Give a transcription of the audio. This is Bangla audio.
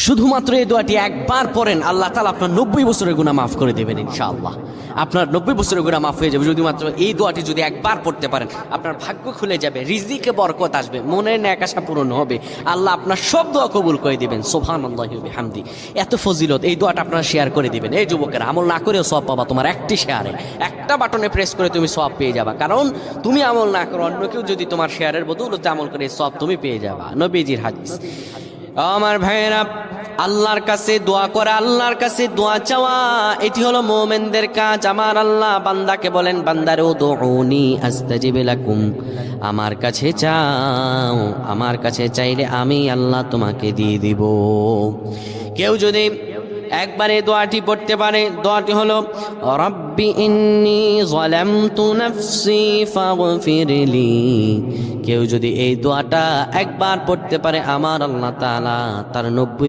শুধুমাত্র এই দোয়াটি একবার পড়েন, আল্লাহ তাআলা আপনার 90 বছরের গুনাহ মাফ করে দেবেন ইনশাআল্লাহ। আপনার 90 বছরের গুনাহ মাফ হয়ে যাবে যদি মাত্র এই দোয়াটি যদি একবার পড়তে পারেন। আপনার ভাগ্য খুলে যাবে, রিজিকে বরকত আসবে, মনের ন্যাক আশা পূরণ হবে, আল্লাহ আপনার সব দোয়া কবুল করে দিবেন। সুবহানাল্লাহি ওয়া বিহামদি। এত ফজিলত, এই দোয়াটা আপনারা শেয়ার করে দিবেন। এই যুবকেরা, আমল না করেও সওয়াব পাবা। তোমার একটি শেয়ারে, একটা বাটনে প্রেস করে তুমি সওয়াব পেয়ে যাবা। কারণ তুমি আমল না করো, অন্য কেউ যদি তোমার শেয়ারের বদৌলতে আমল করে, সওয়াব তুমি পেয়ে যাবা। নবীজির হাদিস। আমার ভাইয়েরা, আল্লাহর কাছে দোয়া করা, আল্লাহর কাছে দোয়া চাওয়া, এটি হলো মুমিনদের কাজ। আমার আল্লাহ বান্দাকে বলেন, বান্দারে উদউনি আস্তাজিব লাকুম, আমার কাছে চাও, আমার কাছে চাইলে আমি আল্লাহ তোমাকে দিয়ে দিব। কেউ যদি একবারে দোয়াটি পড়তে পারে, দোয়াটি হলো রব্বি ইন্নী যালামতু নাফসি ফাগফিরলি। কেউ যদি এই দোয়াটা একবার পড়তে পারে, আমার আল্লাহ তাআলা তার 90